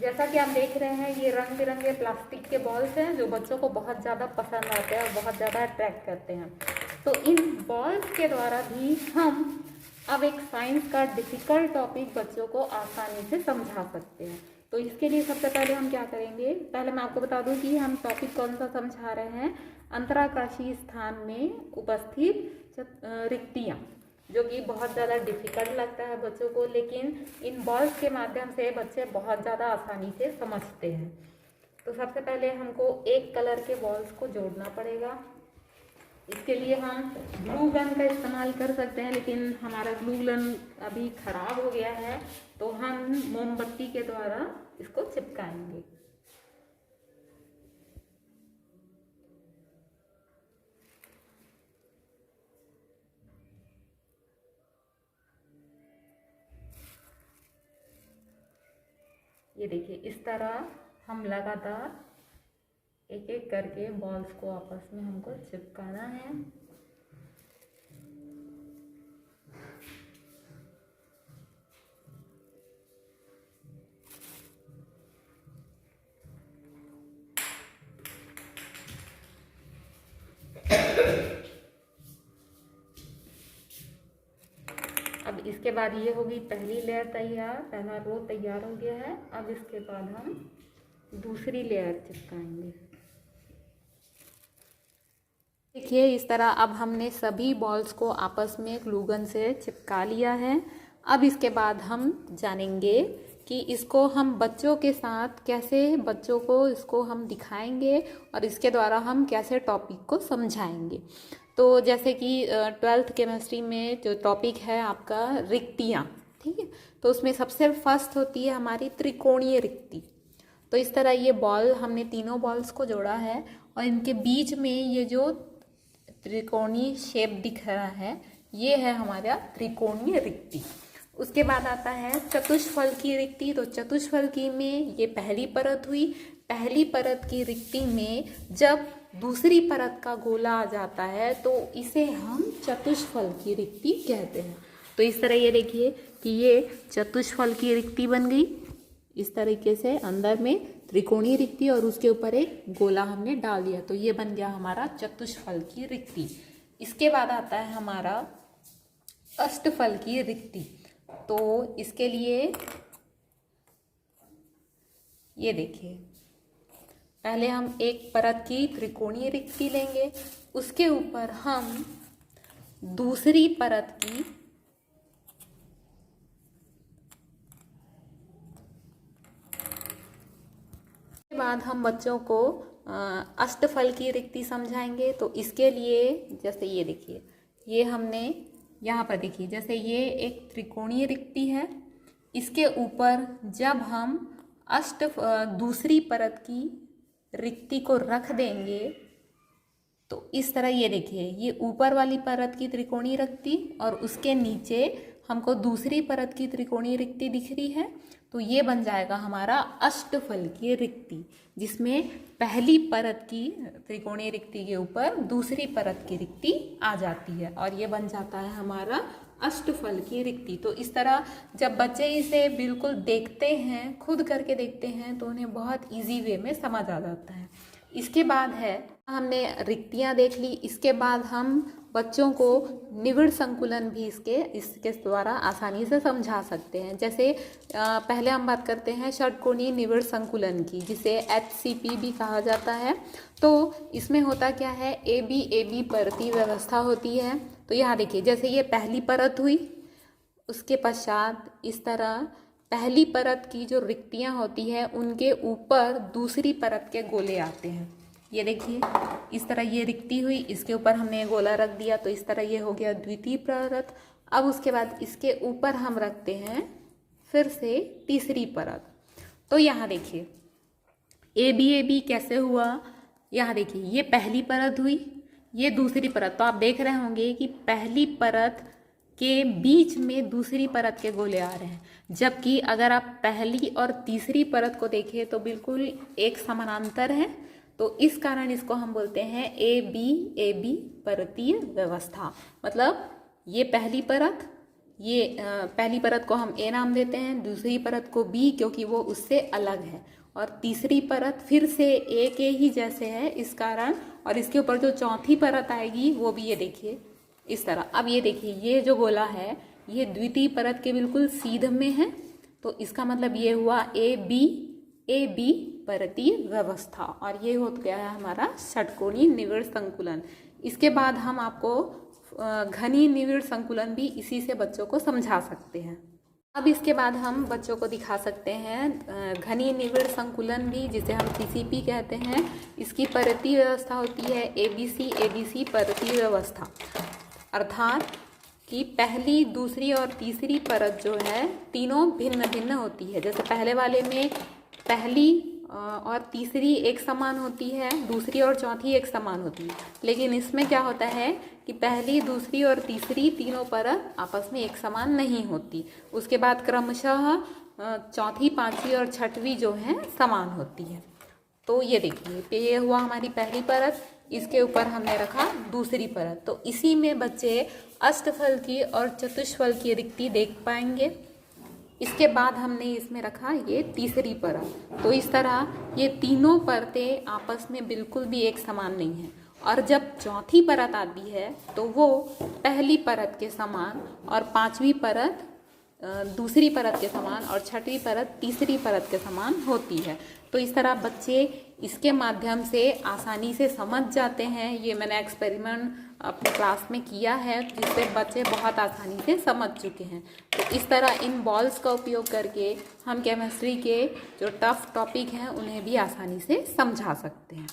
जैसा कि आप देख रहे हैं, ये रंग बिरंगे प्लास्टिक के बॉल्स हैं जो बच्चों को बहुत ज़्यादा पसंद आते हैं और बहुत ज़्यादा अट्रैक्ट करते हैं। तो इन बॉल्स के द्वारा भी हम अब एक साइंस का डिफ़िकल्ट टॉपिक बच्चों को आसानी से समझा सकते हैं। तो इसके लिए सबसे पहले हम क्या करेंगे, पहले मैं आपको बता दूं कि हम टॉपिक कौन सा समझा रहे हैं। अंतराकाशीय स्थान में उपस्थित रिक्तियाँ, जो कि बहुत ज़्यादा डिफ़िकल्ट लगता है बच्चों को, लेकिन इन बॉल्स के माध्यम से बच्चे बहुत ज़्यादा आसानी से समझते हैं। तो सबसे पहले हमको एक कलर के बॉल्स को जोड़ना पड़ेगा। इसके लिए हम ग्लू गन का इस्तेमाल कर सकते हैं, लेकिन हमारा ग्लू गन अभी ख़राब हो गया है, तो हम मोमबत्ती के द्वारा इसको चिपकाएंगे। ये देखिए, इस तरह हम लगातार एक एक करके बॉल्स को आपस में हमको चिपकाना है। अब इसके बाद ये होगी पहली लेयर तैयार, पहला रो तैयार हो गया है। अब इसके बाद हम दूसरी लेयर चिपकाएंगे। देखिए, इस तरह अब हमने सभी बॉल्स को आपस में ग्लू गन से चिपका लिया है। अब इसके बाद हम जानेंगे कि इसको हम बच्चों के साथ कैसे, बच्चों को इसको हम दिखाएंगे और इसके द्वारा हम कैसे टॉपिक को समझाएंगे। तो जैसे कि 12th केमिस्ट्री में जो टॉपिक है आपका रिक्तियाँ, ठीक है, तो उसमें सबसे फर्स्ट होती है हमारी त्रिकोणीय रिक्ति। तो इस तरह ये बॉल, हमने तीनों बॉल्स को जोड़ा है और इनके बीच में ये जो त्रिकोणीय शेप दिख रहा है, ये है हमारा त्रिकोणीय रिक्ति। उसके बाद आता है चतुष्फलकीय रिक्ति। तो चतुष्फलकीय में ये पहली परत हुई। पहली परत की रिक्ति में जब दूसरी परत का गोला आ जाता है तो इसे हम चतुष्फलकीय रिक्ति कहते हैं। तो इस तरह ये देखिए कि ये चतुष्फलकीय रिक्ति बन गई। इस तरीके से अंदर में त्रिकोणीय रिक्ति और उसके ऊपर एक गोला हमने डाल दिया, तो ये बन गया हमारा चतुष्फलकीय रिक्ति। इसके बाद आता है हमारा अष्टफलकीय रिक्ति। तो इसके लिए ये देखिए, पहले हम एक परत की त्रिकोणीय रिक्ति लेंगे, उसके ऊपर हम दूसरी परत की बाद हम बच्चों को अष्टफलकीय रिक्ति समझाएंगे। तो इसके लिए जैसे ये देखिए, ये हमने यहाँ पर देखिए, जैसे ये एक त्रिकोणीय रिक्ति है, इसके ऊपर जब हम दूसरी परत की रिक्ति को रख देंगे तो इस तरह ये देखिए, ये ऊपर वाली परत की त्रिकोणीय रिक्ति और उसके नीचे हमको दूसरी परत की त्रिकोणीय रिक्ति दिख रही है। तो ये बन जाएगा हमारा अष्टफलकीय रिक्ति, जिसमें पहली परत की त्रिकोणीय रिक्ति के ऊपर दूसरी परत की रिक्ति आ जाती है और ये बन जाता है हमारा अष्टफलकीय रिक्ति। तो इस तरह जब बच्चे इसे बिल्कुल देखते हैं, खुद करके देखते हैं, तो उन्हें बहुत इजी वे में समझ आ जाता है। इसके बाद है, हमने रिक्तियाँ देख ली, इसके बाद हम बच्चों को निविड़ संकुलन भी इसके द्वारा आसानी से समझा सकते हैं। जैसे पहले हम बात करते हैं षटकोणीय निविड़ संकुलन की, जिसे HCP भी कहा जाता है। तो इसमें होता क्या है, AB परतीय व्यवस्था होती है। तो यहाँ देखिए, जैसे ये पहली परत हुई, उसके पश्चात इस तरह पहली परत की जो रिक्तियाँ होती है उनके ऊपर दूसरी परत के गोले आते हैं। ये देखिए, इस तरह ये रिक्ति हुई, इसके ऊपर हमने गोला रख दिया, तो इस तरह ये हो गया द्वितीय परत। अब उसके बाद इसके ऊपर हम रखते हैं फिर से तीसरी परत। तो यहाँ देखिए AB कैसे हुआ, यहाँ देखिए ये पहली परत हुई, ये दूसरी परत। तो आप देख रहे होंगे कि पहली परत के बीच में दूसरी परत के गोले आ रहे हैं, जबकि अगर आप पहली और तीसरी परत को देखें तो बिल्कुल एक समानांतर है। तो इस कारण इसको हम बोलते हैं AB परतीय व्यवस्था। मतलब ये पहली परत, ये पहली परत को हम ए नाम देते हैं, दूसरी परत को बी क्योंकि वो उससे अलग है, और तीसरी परत फिर से ए के ही जैसे है इस कारण, और इसके ऊपर जो चौथी परत आएगी वो भी ये देखिए इस तरह। अब ये देखिए ये जो गोला है ये द्वितीय परत के बिल्कुल सीध में है, तो इसका मतलब ये हुआ ए बी परतीय व्यवस्था, और ये हो गया है हमारा षटकोणीय निविड़ संकुलन। इसके बाद हम आपको घनीय निविड़ संकुलन भी इसी से बच्चों को समझा सकते हैं। अब इसके बाद हम बच्चों को दिखा सकते हैं घनीय निविड़ संकुलन भी, जिसे हम सीसीपी कहते हैं। इसकी परतीय व्यवस्था होती है एबीसी परतीय व्यवस्था, अर्थात कि पहली, दूसरी और तीसरी परत जो है तीनों भिन्न भिन्न होती है। जैसे पहले वाले में पहली और तीसरी एक समान होती है, दूसरी और चौथी एक समान होती है, लेकिन इसमें क्या होता है कि पहली, दूसरी और तीसरी तीनों परत आपस में एक समान नहीं होती। उसके बाद क्रमशः चौथी, पांचवी और छठवीं जो है समान होती है। तो ये देखिए ये हुआ हमारी पहली परत, इसके ऊपर हमने रखा दूसरी परत, तो इसी में बच्चे अष्टफल की और चतुष्फल की रिक्ति देख पाएंगे। इसके बाद हमने इसमें रखा ये तीसरी परत, तो इस तरह ये तीनों परतें आपस में बिल्कुल भी एक समान नहीं है, और जब चौथी परत आती है तो वो पहली परत के समान, और पांचवी परत दूसरी परत के समान, और छठी परत तीसरी परत के समान होती है। तो इस तरह बच्चे इसके माध्यम से आसानी से समझ जाते हैं। ये मैंने एक्सपेरिमेंट अपने क्लास में किया है, जिससे बच्चे बहुत आसानी से समझ चुके हैं। तो इस तरह इन बॉल्स का उपयोग करके हम केमिस्ट्री के जो टफ टॉपिक हैं उन्हें भी आसानी से समझा सकते हैं।